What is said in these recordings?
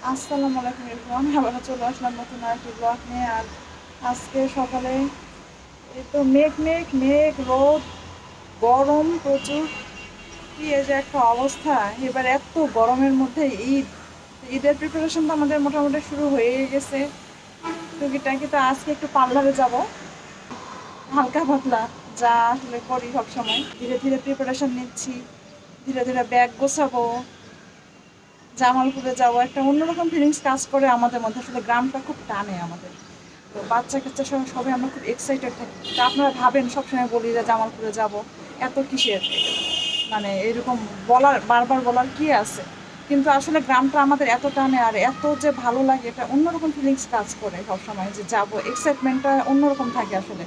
আসসালামু আলাইকুম এভরিওয়ান, আবার চলে আসলাম নতুন আরেকটি ব্লগ নিয়ে। আর আজকে সকালে এই তো মেঘ মেঘ মেঘ রোদ গরম প্রচুর। কি এই যে একটা অবস্থা, এবার এত গরমের মধ্যে ঈদের প্রিপারেশন তো আমাদের মোটামুটি শুরু হয়ে গেছে। টুকিটাকি তো আজকে একটু পার্লারে যাব, হালকা পাতলা যা আসলে করি সবসময়। ধীরে ধীরে প্রিপারেশন নিচ্ছি, ধীরে ধীরে ব্যাগ গোছাবো, জামালপুরে যাবো। একটা অন্যরকম ফিলিংস কাজ করে আমাদের মধ্যে, আসলে গ্রামটা খুব টানে আমাদের। তো বাচ্চা কাচ্চা সবাই আমরা খুব এক্সাইটেড থাকি। তো আপনারা ভাবেন সবসময় বলি যে জামালপুরে যাব, এত কিসের, মানে এরকম বলার বারবার বলার কি আছে, কিন্তু আসলে গ্রামটা আমাদের এত টানে আর এত যে ভালো লাগে, এটা অন্যরকম ফিলিংস কাজ করে সবসময় যে যাবো, এক্সাইটমেন্টটা অন্যরকম থাকে আসলে।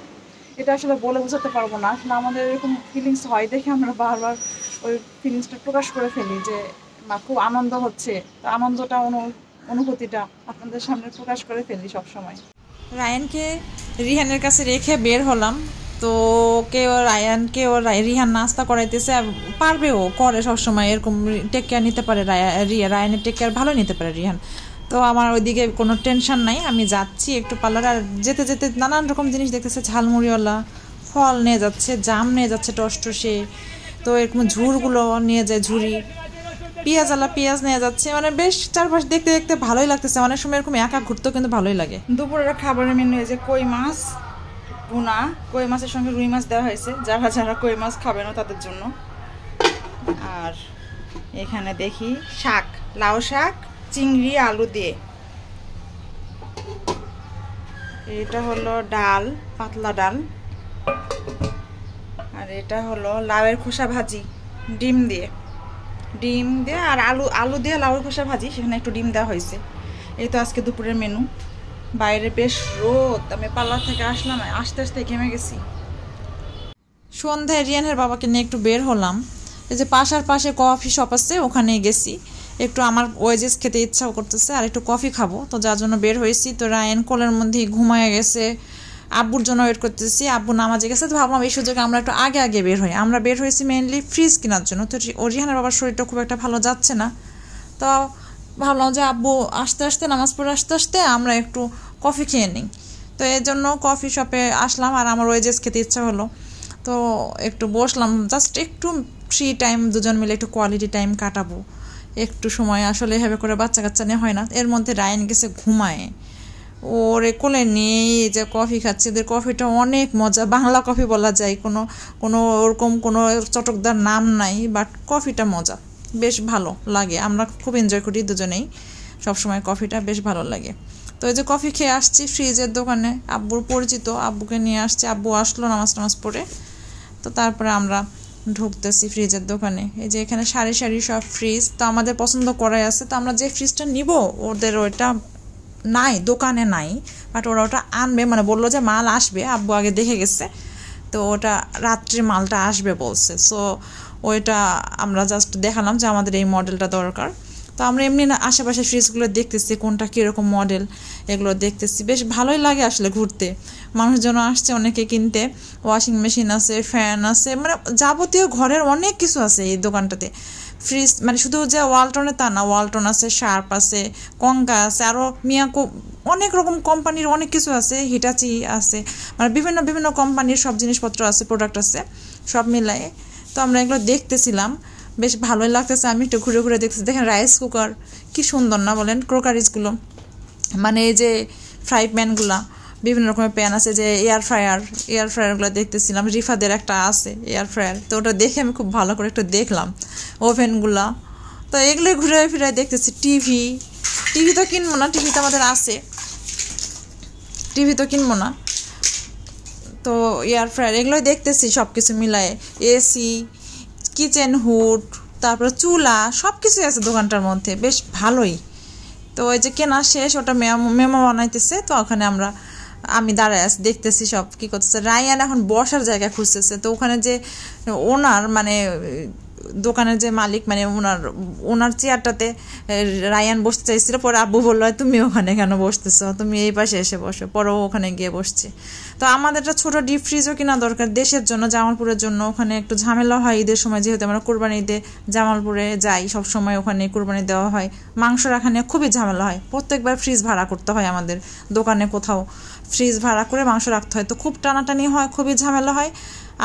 এটা আসলে বলে বোঝাতে পারবো না, আসলে আমাদের এরকম ফিলিংস হয় দেখে আমরা বারবার ওই ফিলিংসটা প্রকাশ করে ফেলি যে খুব আনন্দ হচ্ছে। তো আনন্দটা অনুভূতিটা আপনাদের সামনে প্রকাশ করে ফেলি সবসময়। রায়ানকে রিহানের কাছে রেখে বের হলাম। তো রায়ানকে রিহান নাস্তা করাইতেছে, আর পারবে, ও করে সবসময় এরকম, টেক কেয়ার নিতে পারে রায়ানের টেক কেয়ার ভালো নিতে পারে রিহান। তো আমার ওইদিকে কোনো টেনশন নাই, আমি যাচ্ছি একটু পার্লার। আর যেতে যেতে নানান রকম জিনিস দেখতেছে, ঝালমুড়িওয়ালা ফল নিয়ে যাচ্ছে, জাম নিয়ে যাচ্ছে টসটসে, তো এরকম ঝুড়গুলো নিয়ে যায়, ঝুড়ি পেঁয়াজ পেঁয়াজ নিয়ে যাচ্ছে, মানে বেশ চারপাশ দেখতে দেখতে ভালোই লাগতেছে। অনেক সময় এরকম একা ঘুরতেও কিন্তু ভালোই লাগে। দুপুরের খাবারের মেনু যে কই মাছ ভুনা, কই মাছের সঙ্গে রুই মাছ দেওয়া হয়েছে যারা যারা কই মাছ খাবে না তাদের জন্য। আর এখানে দেখি শাক, লাউ শাক, চিংড়ি আলু দিয়ে। এটা হলো ডাল, পাতলা ডাল। আর এটা হলো লাউয়ের খোসা ভাজি ডিম দিয়ে, আর আলু দিয়ে লাউয়ের খোসা ভাজি, সেখানে একটু ডিম দেওয়া হয়েছে। এই তো আজকে দুপুরের মেনু। বাইরে বেশ রোদ, আমি পার্লার থেকে আসলাম, আস্তে আস্তে ঘেমে গেছি। সন্ধ্যায় রিয়ানের বাবাকে নিয়ে একটু বের হলাম। এই যে পাশে কফি শপ আছে, ওখানে গেছি। একটু আমার ওয়েজেস খেতে ইচ্ছাও করতেছে, আর একটু কফি খাবো, তো যার জন্য বের হয়েছি। তো রায়ান কোলের মধ্যে ঘুমায় গেছে, আব্বুর জন্য ওয়েট করতেছি। আব্বু নামাজে গেছে, তো ভাবলাম এই সুযোগে আমরা একটু আগে বের হই। আমরা বের হয়েছি মেইনলি ফ্রিজ কেনার জন্য। তো রিহানের বাবার শরীরটা খুব একটা ভালো যাচ্ছে না, তো ভাবলাম যে আব্বু আসতে আসতে, নামাজ পড়ে আসতে আসতে আমরা একটু কফি খেয়ে নিই। তো এর জন্য কফি শপে আসলাম, আর আমার ওয়েজেস খেতে ইচ্ছা হলো, তো একটু বসলাম, জাস্ট একটু ফ্রি টাইম, দুজন মিলে একটু কোয়ালিটি টাইম কাটাবো। একটু সময় আসলে এভাবে করে বাচ্চা কাচ্চা নিয়ে হয় না। এর মধ্যে রায়ান গেছে ঘুমায়, ওরে কোলে নিয়েই যে কফি খাচ্ছে। এদের কফিটা অনেক মজা, বাংলা কফি বলা যায়, কোনো কোনো ওরকম কোনো চটকদার নাম নাই, বাট কফিটা মজা, বেশ ভালো লাগে। আমরা খুব এনজয় করি দুজনেই, সবসময় কফিটা বেশ ভালো লাগে। তো এই যে কফি খেয়ে আসছি ফ্রিজের দোকানে, আব্বুর পরিচিত, আব্বুকে নিয়ে আসছি। আব্বু আসলো নামাজ পড়ে, তো তারপরে আমরা ঢুকতেছি ফ্রিজের দোকানে। এই যে এখানে সারি সারি সব ফ্রিজ, তো আমাদের পছন্দ করাই আছে। তো আমরা যে ফ্রিজটা নিব, ওদের ওইটা নাই, দোকানে নাই, বাট ওরা ওটা আনবে, মানে বললো যে মাল আসবে, আব্বু আগে দেখে গেছে, তো ওটা রাত্রে মালটা আসবে বলছে। সো ওইটা আমরা জাস্ট দেখালাম যে আমাদের এই মডেলটা দরকার। তো আমরা এমনি না আশেপাশে ফ্রিজগুলো দেখতেছি, কোনটা কীরকম মডেল, এগুলো দেখতেছি। বেশ ভালোই লাগে আসলে ঘুরতে। মানুষজন আসছে অনেকে কিনতে, ওয়াশিং মেশিন আছে, ফ্যান আছে, মানে যাবতীয় ঘরের অনেক কিছু আছে এই দোকানটাতে। ফ্রিজ মানে শুধু যে ওয়ালটনে তা না, ওয়ালটন আছে, শার্প আছে, কঙ্কা আছে, আরও মিয়াকো, অনেক রকম কোম্পানির অনেক কিছু আছে, হিটাচি আছে, মানে বিভিন্ন বিভিন্ন কোম্পানির সব জিনিসপত্র আছে, প্রোডাক্ট আছে, সব মিলাই। তো আমরা এগুলো দেখতেছিলাম, বেশ ভালোই লাগতেছে। আমি একটু ঘুরে ঘুরে দেখতেছি। দেখেন রাইস কুকার কি সুন্দর না বলেন, ক্রোকারিজগুলো, মানে এই যে ফ্রাই প্যানগুলা, বিভিন্ন রকমের প্যান আছে, যে এয়ার ফ্রায়ারগুলো দেখতেছিলাম। রিফাদের একটা আছে এয়ার ফ্রায়ার, তো ওটা দেখে আমি খুব ভালো করে একটু দেখলাম ওভেনগুলা। তো এগুলো ঘুরে ফিরে দেখতেছি। টিভি তো কিনবো না, টিভি তো আমাদের আছে, টিভি তো কিনবো না। তো এয়ার ফ্রায়ার এগুলোই দেখতেছি, সব কিছু মিলায়ে, এসি, কিচেন হুড, তারপরে চুলা, সব কিছুই আছে দোকানটার মধ্যে, বেশ ভালোই। তো ওই যে কেনা শেষ, ওটা মেমো বানাইতেছে, তো ওখানে আমি দাঁড়ায় আছি, দেখতেছি সব কী করতেছে। রায়ান এখন বসার জায়গা খুঁজতেছে, তো ওখানে যে ওনার মানে দোকানের যে মালিক মানে ওনার চেয়ারটাতে রায়ান বসতে চাইছিল, পরে আব্বু বললো তুমি ওখানে কেন বসতেছো, তুমি এই পাশে এসে বসো, পরেও ওখানে গিয়ে বসছে। তো আমাদের একটা ছোটো ডিপ ফ্রিজও কিনা দরকার দেশের জন্য, জামালপুরের জন্য। ওখানে একটু ঝামেলা হয় ঈদের সময়, যেহেতু আমরা কোরবানি ঈদে জামালপুরে যাই সব সময়, ওখানে কোরবানি দেওয়া হয়, মাংস রাখা নিয়ে খুবই ঝামেলা হয়, প্রত্যেকবার ফ্রিজ ভাড়া করতে হয় আমাদের, দোকানে কোথাও ফ্রিজ ভাড়া করে মাংস রাখতে হয়, তো খুব টানাটানি হয়, খুবই ঝামেলা হয়।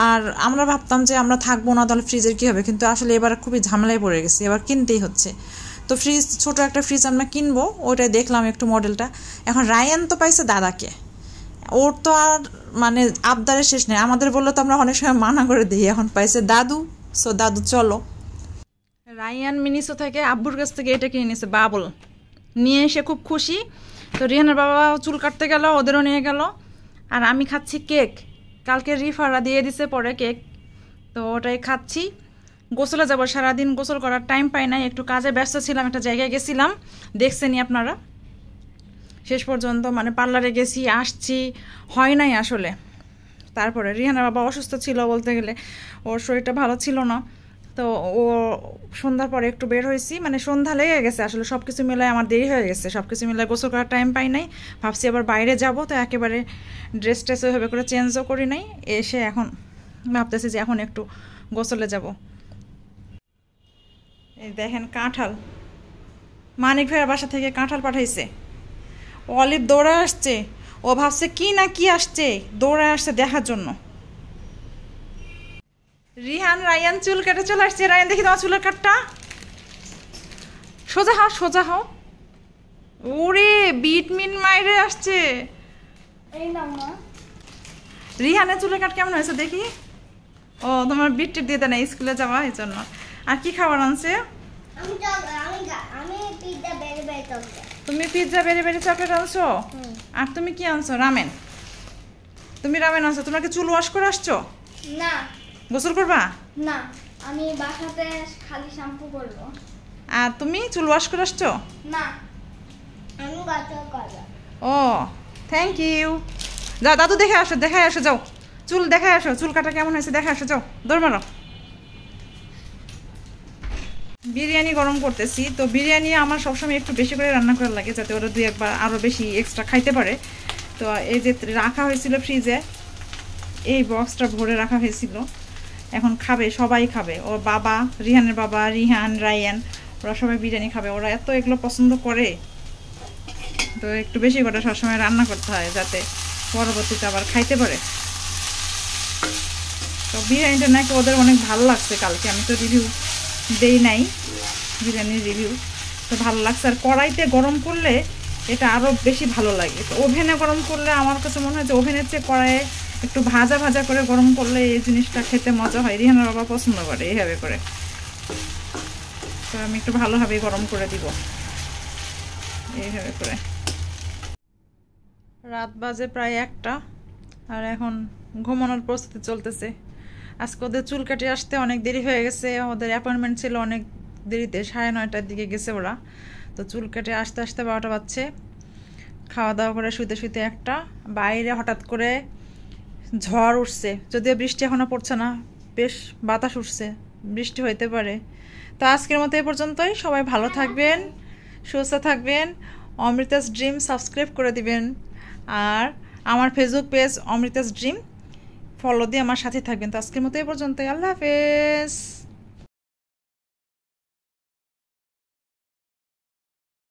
আর আমরা ভাবতাম যে আমরা থাকবো না, তাহলে ফ্রিজের কী হবে, কিন্তু আসলে এবার খুবই ঝামেলায় পড়ে গেছি, এবার কিনতেই হচ্ছে। তো ফ্রিজ, ছোটো একটা ফ্রিজ আমরা কিনবো, ওইটাই দেখলাম একটু মডেলটা। এখন রায়ান তো পাইছে দাদাকে, ওর তো আর মানে আবদারের শেষ নেই, আমাদের বললো তো আমরা অনেক সময় মানা করে দিই, এখন পাইছে দাদু, সো দাদু চলো। রায়ান মিনিসো থেকে আব্বুর কাছ থেকে এটা কিনে নিয়েছে বাবল, নিয়ে এসে খুব খুশি। তো রিহানের বাবা চুল কাটতে গেল, ওদেরও নিয়ে গেল, আর আমি খাচ্ছি কেক, কালকে রিফারা দিয়ে দিছে পরে কেক, তো ওটাই খাচ্ছি। গোসলে যাব, সারাদিন গোসল করার টাইম পাই নাই, একটু কাজে ব্যস্ত ছিলাম, একটা জায়গায় গেছিলাম, দেখছেনি আপনারা শেষ পর্যন্ত, মানে পার্লারে গেছি আসছি, হয় নাই আসলে। তারপরে রিহানের বাবা অসুস্থ ছিল বলতে গেলে, ওর শরীরটা ভালো ছিল না, তো ও সন্ধ্যার পরে একটু বের হয়েছি, মানে সন্ধ্যা লেগে গেছে আসলে, সব কিছু মিলায় আমার দেরি হয়ে গেছে, সব কিছু মিলায় গোসল করার টাইম পাই নাই, ভাবছি আবার বাইরে যাব, তো একেবারে ড্রেস ট্রেস ওইভাবে করে চেঞ্জও করি নাই, এসে এখন ভাবতেছি যে এখন একটু গোসলে যাব। এই দেখেন কাঁঠাল, মানিক ভাইয়ের বাসা থেকে কাঁঠাল পাঠাইছে, অলিভ দৌড়ে আসছে, ও ভাবছে কি না কি আসছে, দৌড়ে আসছে দেখার জন্য। রিহান রায়ান চুল কেটে চলে আসছে, রায়ান দেখি তোমার চুলের কাটটা, সোজা হাও সোজা হাও, ওরে বিটমিন মাইরে আসছে। রিহানের চুলের কাট কেমন হয়েছে দেখি, ও তোমার বিট টিপ দিয়ে দেয় না স্কুলে যাওয়া এই জন্য। আর কি খাবার আনছে, তুমি পিৎজা বেরি বেরি চকলেট আনছো, আর তুমি কি আনছো, রামেন, তুমি রামেন আনছো। তোমরা কি চুল ওয়াশ করে আসছো? না। গোসল করবা? না, আমি বাসাতে খালি শ্যাম্পু করব। আর তুমি চুল ওয়াশ করে আসছো? না, আমি গোসল করব। ও থ্যাংক ইউ, যাও দাদু দেখে আসো, দেখে আসো, যাও চুল দেখে আসো, চুল কাটা কেমন হয়েছে দেখে আসো, যাও দৌড় মারো। বিরিয়ানি গরম করতেছি, তো বিরিয়ানি আমার সবসময় একটু বেশি করে রান্না করা লাগে, যাতে ওরা দুই একবার আরও বেশি এক্সট্রা খাইতে পারে। তো এই যে রাখা হয়েছিল ফ্রিজে, এই বক্সটা ভরে রাখা হয়েছিল, এখন খাবে, সবাই খাবে, ওর বাবা, রিহানের বাবা, রিহান, রায়ান, ওরা সবাই বিরিয়ানি খাবে, ওরা এত এগুলো পছন্দ করে, তো একটু বেশি করে সবসময় রান্না করতে হয় যাতে পরবর্তীতে আবার খাইতে পারে। তো বিরিয়ানিটা নাকি ওদের অনেক ভালো লাগছে, কালকে আমি তো রিভিউ দেই নাই, বিরিয়ানির রিভিউ, তো ভালো লাগছে। আর কড়াইতে গরম করলে এটা আরও বেশি ভালো লাগে, তো ওভেনে গরম করলে আমার কাছে মনে হয় যে ওভেনের চেয়ে কড়াইয়ে একটু ভাজা ভাজা করে গরম করলে এই জিনিসটা খেতে মজা হয়, রিহানের বাবা পছন্দ করে এইভাবে করে, তো আমি একটু ভালোভাবে গরম করে দিব এইভাবে করে। রাত বাজে প্রায় 1টা, আর এখন ঘুমানোর প্রস্তুতি চলতেছে। আজকে ওদের চুল কাটে আসতে অনেক দেরি হয়ে গেছে, ওদের অ্যাপয়েন্টমেন্ট ছিল অনেক দেরিতে, 9:30টার দিকে গেছে ওরা, তো চুল কাটে আসতে আসতে 12টা বাজছে। খাওয়া দাওয়া করে শুতে শুতে 1টা, বাইরে হঠাৎ করে ঝড় উঠছে, যদিও বৃষ্টি এখনও পড়ছে না, বেশ বাতাস উঠছে, বৃষ্টি হইতে পারে। তো আজকের মতো এ পর্যন্তই, সবাই ভালো থাকবেন, সুস্থ থাকবেন, অমৃতাস ড্রিম সাবস্ক্রাইব করে দিবেন, আর আমার ফেসবুক পেজ অমৃতাস ড্রিম ফলো দিয়ে আমার সাথে থাকবেন। তো আজকের মতো এ পর্যন্তই, আল্লাহ হাফেজ।